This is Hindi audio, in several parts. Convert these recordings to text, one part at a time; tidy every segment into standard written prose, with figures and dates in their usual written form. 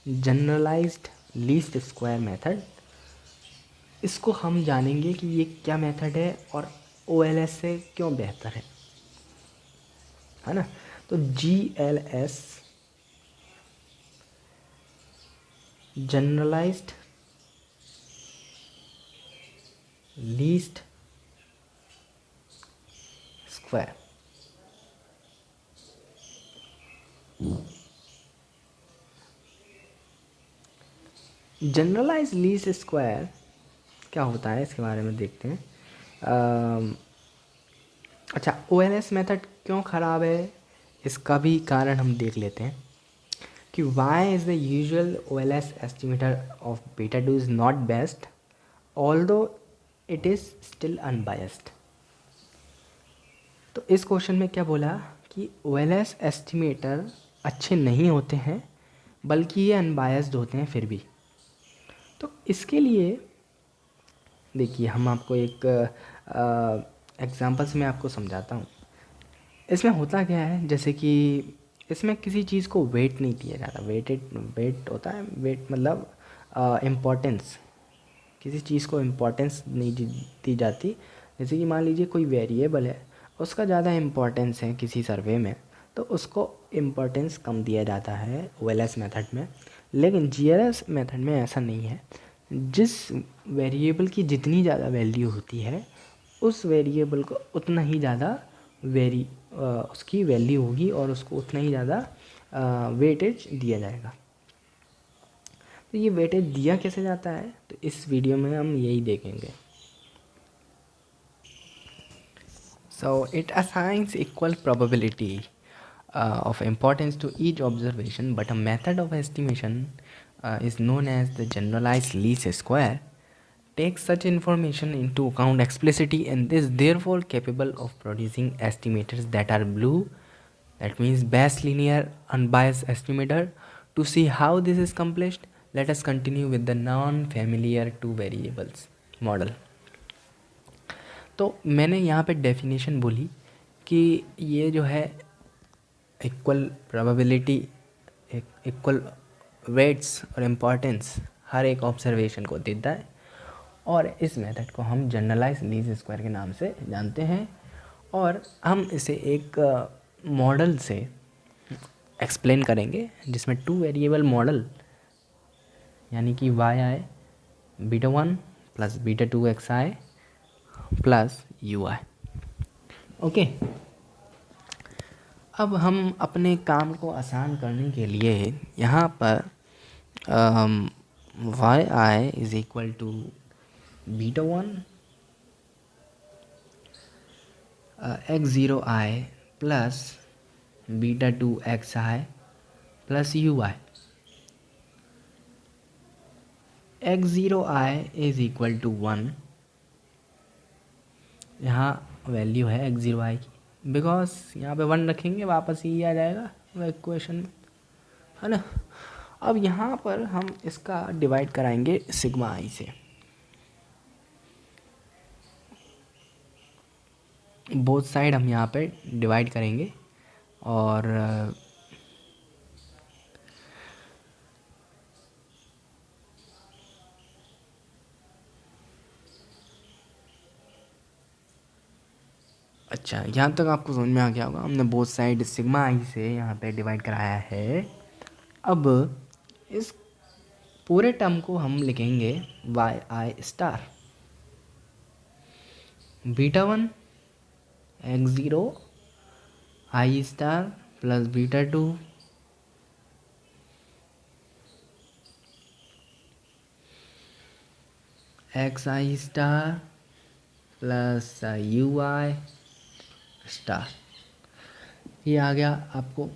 जनरलाइज्ड लीस्ट स्क्वायर मेथड, इसको हम जानेंगे कि ये क्या मेथड है और OLS से क्यों बेहतर है ना। तो GLS generalized least square, generalize least square क्या होता है इसके बारे में देखते हैं। अच्छा, OLS मेथड क्यों ख़राब है इसका भी कारण हम देख लेते हैं कि why is the usual OLS estimator of beta 2 is not best although it is still unbiased. तो इस क्वेश्चन में क्या बोला कि OLS एस्टिमेटर अच्छे नहीं होते हैं बल्कि ये अनबायस्ड होते हैं फिर भी। तो इसके लिए देखिए हम आपको एक एग्जांपल से मैं आपको समझाता हूँ। इसमें होता क्या है, जैसे कि इसमें किसी चीज़ को वेट नहीं दिया जाता। वेट होता है, वेट मतलब इम्पोर्टेंस, किसी चीज़ को इम्पोर्टेंस नहीं दी जाती। जैसे कि मान लीजिए कोई वेरिएबल है, उसका ज़्यादा इम्पोर्टेंस है किसी सर्वे में, तो उसको इम्पोर्टेंस कम दिया जाता है OLS मेथड में। लेकिन GLS मेथड में ऐसा नहीं है। जिस वेरिएबल की जितनी ज़्यादा वैल्यू होती है उस वेरिएबल को उतना ही ज़्यादा उसकी वैल्यू होगी और उसको उतना ही ज़्यादा वेटेज दिया जाएगा। तो ये वेटेज दिया कैसे जाता है, तो इस वीडियो में हम यही देखेंगे। So it assigns equal probability of importance to each observation, but a method of estimation is known as the generalized least square takes such information into account explicitly and is therefore capable of producing estimators that are blue, that means best linear unbiased estimator. To see how this is accomplished, let us continue with the non-familiar two variables model. तो मैंने यहाँ पे डेफिनेशन बोली कि ये जो है इक्वल प्रोबेबिलिटी, इक्वल वेट्स और इम्पॉर्टेंस हर एक ऑब्जर्वेशन को देता है, और इस मेथड को हम जनरलाइज लीस्ट स्क्वायर के नाम से जानते हैं। और हम इसे एक मॉडल से एक्सप्लेन करेंगे जिसमें टू वेरिएबल मॉडल यानी कि YI β1 plus β2 XI plus UI। Okay, अब हम अपने काम को आसान करने के लिए यहाँ पर YI is equal to β1 X0I plus β2 XI plus UI। X0I is equal to 1, यहाँ वैल्यू है X0I की, बिकॉज यहाँ पे 1 रखेंगे वापस ही आ जाएगा वो इक्वेशन में, है ना। अब यहाँ पर हम इसका डिवाइड कराएंगे सिग्मा i से। बोथ साइड हम यहाँ पे डिवाइड करेंगे और अच्छा, यहाँ तक आपको समझ में आ गया होगा। हमने बोथ साइड सिग्मा i से यहाँ पे डिवाइड कराया है। अब इस पूरे टर्म को हम लिखेंगे YI star β1 X0 I star plus β2 XI star plus UI star. ये आ गया आपको,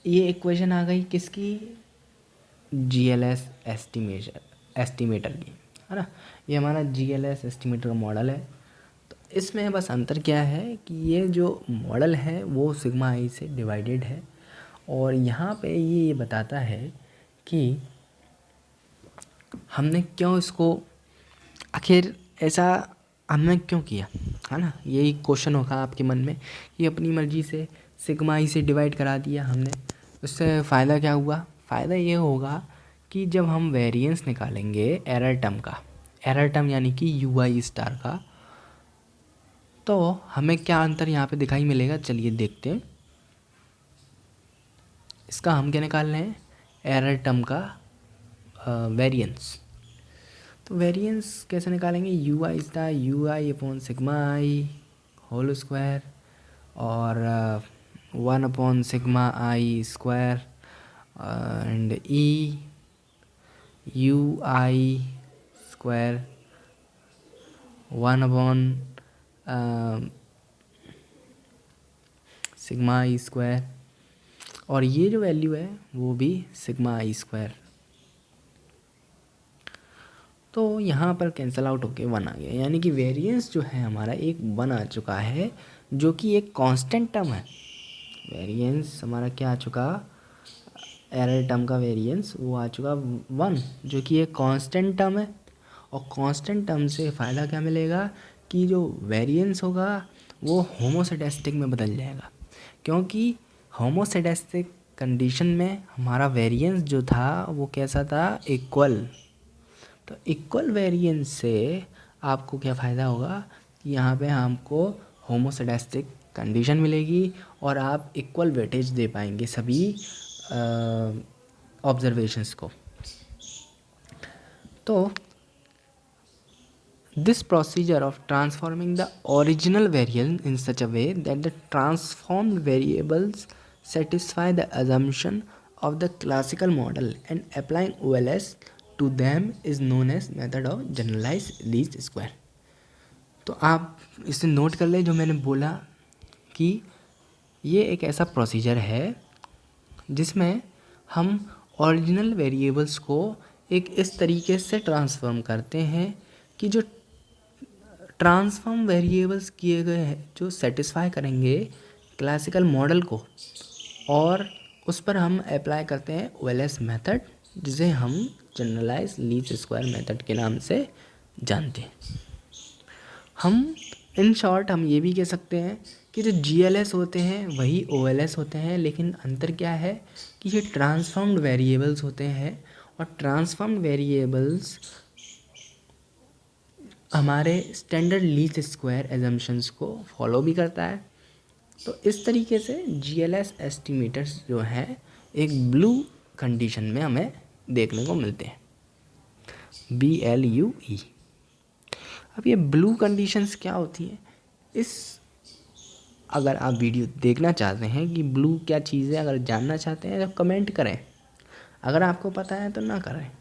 ये इक्वेशन आ गई किसकी, GLS एस्टिमेटर की, है ना। ये हमारा GLS एस्टिमेटर का मॉडल है। तो इसमें बस अंतर क्या है कि ये जो मॉडल है वो सिग्मा i से डिवाइडेड है, और यहाँ पे ये बताता है कि हमने क्यों इसको, आखिर ऐसा हमने क्यों किया, है ना। यही क्वेश्चन होगा आपके मन में कि अपनी मर्ज़ी से सिग्मा i से डिवाइड करा दिया हमने, उससे फ़ायदा क्या हुआ। फ़ायदा ये होगा कि जब हम वेरिएंस निकालेंगे एरर टर्म का, एरर टर्म यानी कि यू आई स्टार का, तो हमें क्या अंतर यहाँ पे दिखाई मिलेगा, चलिए देखते हैं। इसका हम क्या निकाल रहे हैं, एरर टर्म का वेरिएंस। तो वेरिएंस कैसे निकालेंगे, U I star U I upon sigma I whole square और 1/सिग्मा I square and E U I square 1/सिग्मा आई स्क्वायर, और ये जो वैल्यू है वो भी सिग्मा आई स्क्वायर। तो यहाँ पर कैंसिल आउट होके 1 आ गया, यानी कि वेरिएंस जो है हमारा एक 1 आ चुका है, जो कि एक कांस्टेंट टर्म है। वेरिएंस हमारा क्या आ चुका, एरर टर्म का वेरिएंस वो आ चुका 1, जो कि एक कांस्टेंट टर्म है। और कांस्टेंट टर्म से फ़ायदा क्या मिलेगा कि जो वेरिएंस होगा वो होमोसेडेस्टिक में बदल जाएगा, क्योंकि होमोसेडेस्टिक कंडीशन में हमारा वेरिएंस जो था वो कैसा था, इक्वल। तो इक्वल वेरिएंस से आपको क्या फ़ायदा होगा कि यहाँ पे हमको होमोसेडेस्टिक कंडीशन मिलेगी और आप इक्वल वेटेज दे पाएंगे सभी ऑब्जर्वेशंस को। तो this procedure of transforming the original variable in such a way that the transformed variables satisfy the assumption of the classical model and applying OLS to them is known as method of generalized least square। तो आप इसे नोट कर लें जो मैंने बोला कि ये एक ऐसा प्रोसीजर है जिसमें हम ओरिजिनल वेरिएबल्स को एक इस तरीके से ट्रांसफॉर्म करते हैं कि जो ट्रांसफॉर्म वेरिएबल्स किए गए हैं जो सेटिस्फाई करेंगे क्लासिकल मॉडल को, और उस पर हम अप्लाई करते हैं ओएलएस मेथड, जिसे हम जनरलाइज लीस्ट स्क्वायर मेथड के नाम से जानते हैं। हम इन शॉर्ट हम ये भी कह सकते हैं कि जो जीएलएस होते हैं वही ओएलएस होते हैं, लेकिन अंतर क्या है कि ये ट्रांसफॉर्म्ड वेरिएबल्स होते हैं, और ट्रांसफॉर्म्ड वेरिएबल्स हमारे स्टैंडर्ड लीस्ट स्क्वायर एजम्पशंस को फॉलो भी करता है। तो इस तरीके से जीएलएस एस्टिमेटर्स जो हैं एक ब्लू कंडीशन में हमें देखने को मिलते हैं, BLUE। अब ये ब्लू कंडीशंस क्या होती हैं, इस अगर आप वीडियो देखना चाहते हैं कि ब्लू क्या चीज़ है, अगर जानना चाहते हैं तो कमेंट करें, अगर आपको पता है तो ना करें।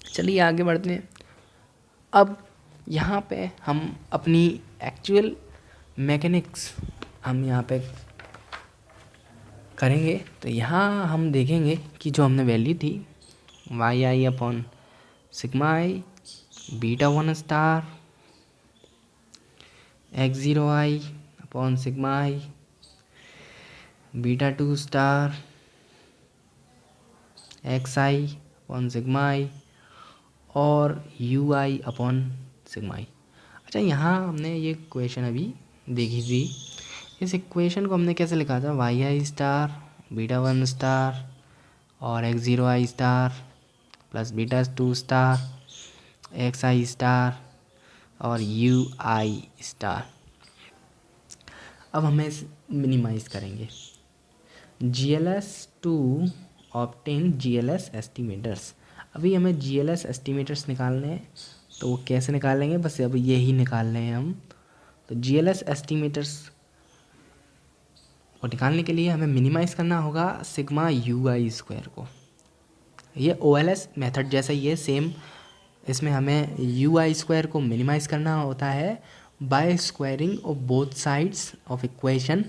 चलिए आगे बढ़ते हैं। अब यहाँ पे हम अपनी एक्चुअल मैकेनिक्स हम यहाँ पे करेंगे। तो यहाँ हम देखेंगे कि जो हमने वैल्यू थी Y I upon sigma I beta 1 star x0 I upon sigma I beta 2 star x I upon sigma I और यू आई अपॉन सिग्मा आई। अच्छा, यहाँ हमने ये इक्वेशन अभी देखी थी। इस इक्वेशन को हमने कैसे लिखा था, Y I star beta 1 star और x0 I star plus beta 2 star X I star और यू आई स्टार। अब हमें मिनिमाइज करेंगे GLS to obtain GLS estimators. अभी हमें GLS एस्टिमेटर्स निकालने हैं, तो वो कैसे निकालेंगे, बस अब यही निकाल रहे हैं हम। तो GLS एस्टिमेटर्स को निकालने के लिए हमें मिनिमाइज करना होगा सिग्मा यू आई स्क्वायर को। ये OLS मेथड जैसा ही है सेम, इसमें हमें यू आई स्क्वायर को मिनिमाइज करना होता है by squaring of both sides of equation.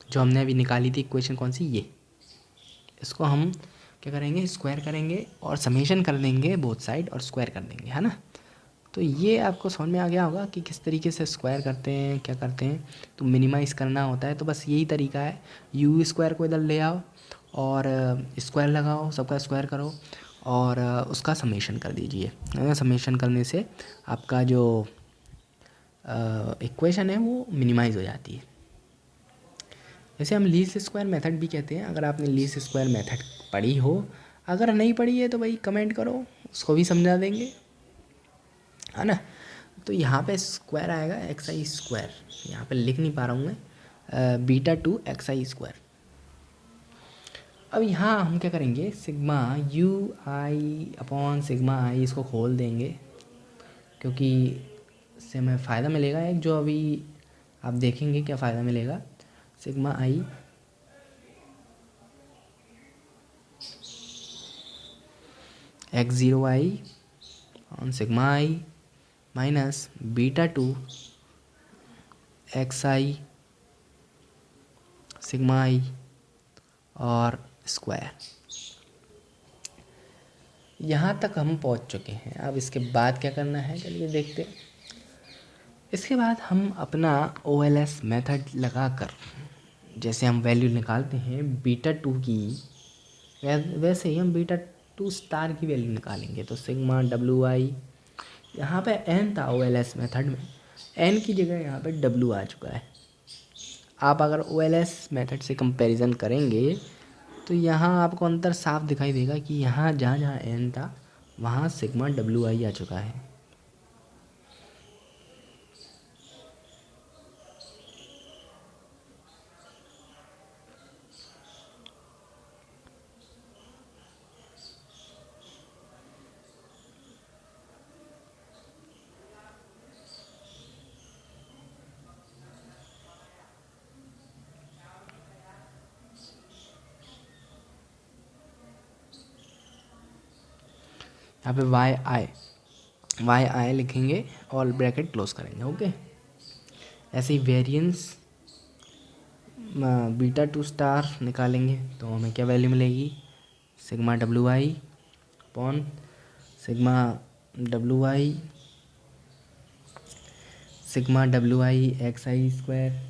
जो हमने अभी निकाली थी इक्वेशन कौन सी, ये, इसको हम क्या करेंगे, स्क्वायर करेंगे और समेशन कर देंगे बोथ साइड और स्क्वायर कर देंगे, है ना। तो ये आपको समझ में आ गया होगा कि किस तरीके से स्क्वायर करते हैं, क्या करते हैं। तो मिनिमाइज़ करना होता है, तो बस यही तरीका है, यू स्क्वायर को इधर ले आओ और स्क्वायर लगाओ, सबका स्क्वायर करो और उसका समेशन कर दीजिए। समेशन करने से आपका जो इक्वेशन है वो मिनिमाइज़ हो जाती है। जैसे हम लीस्ट स्क्वायर मेथड भी कहते हैं। अगर आपने लीस्ट स्क्वायर मेथड पढ़ी हो, अगर नहीं पढ़ी है तो भाई कमेंट करो, उसको भी समझा देंगे, है ना। तो यहाँ पे स्क्वायर आएगा एक्स आई स्क्वायर, यहाँ पे लिख नहीं पा रहा हूँ मैं, beta two X I square. अब यहाँ हम क्या करेंगे, sigma U I upon sigma I, इसको खोल देंगे क्योंकि इससे हमें फ़ायदा मिलेगा एक, जो अभी आप देखेंगे क्या फ़ायदा मिलेगा। Sigma I X zero I on sigma I minus beta two X I sigma I और स्क्वायर। यहाँ तक हम पहुँच चुके हैं। अब इसके बाद क्या करना है, चलिए देखते हैं। इसके बाद हम अपना OLS मेथड लगाकर जैसे हम वैल्यू निकालते हैं बीटा टू की, वैसे ही हम बीटा टू स्टार की वैल्यू निकालेंगे। तो सिग्मा डब्ल्यू आई, यहाँ पे n था OLS मेथड में, n की जगह यहाँ पे w आ चुका है। आप अगर OLS मेथड से कंपैरिजन करेंगे तो यहाँ आपको अंतर साफ दिखाई देगा कि यहाँ जहाँ जहाँ n था वहाँ सिग्मा डब्ल्यू आई आ चुका है। यहाँ पे वाई आई लिखेंगे और ब्रैकेट क्लोज करेंगे, ओके। ऐसे ही वेरिएंस बीटा टू स्टार निकालेंगे तो हमें क्या वैल्यू मिलेगी, sigma W I upon sigma W I x I square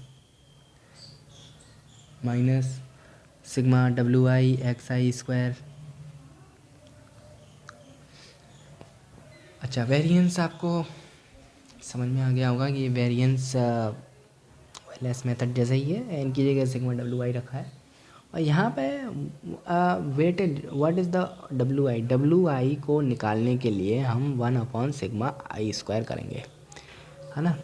minus sigma W I x I square. अच्छा, वेरिएंस आपको समझ में आ गया होगा कि वेरिएंस OLS मेथड जैसा ही है, n की जगह सिग्मा डब्ल्यू आई रखा है। और यहाँ पे weighted what is the W I को निकालने के लिए हम 1 अपॉन सिग्मा आई स्क्वायर करेंगे, है ना।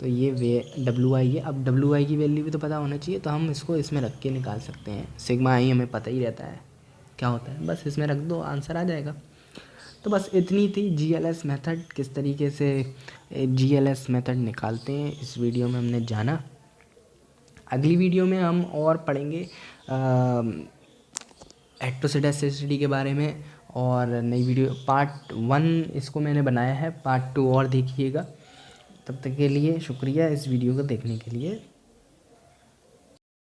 तो ये डब्ल्यू आई है। अब डब्ल्यू आई की वैल्यू भी तो पता होना चाहिए, तो हम इसको इसमें रख के निकाल सकते हैं। सिग्मा आई हमें पता ही रहता है क्या होता है, बस इसमें रख दो, आंसर आ जाएगा। तो बस इतनी थी GLS मेथड, किस तरीके से GLS मेथड निकालते हैं इस वीडियो में हमने जाना। अगली वीडियो में हम और पढ़ेंगे हेटेरोजीनिटी के बारे में, और नई वीडियो पार्ट 1 इसको मैंने बनाया है, पार्ट 2 और देखिएगा। तब तक के लिए शुक्रिया इस वीडियो को देखने के लिए।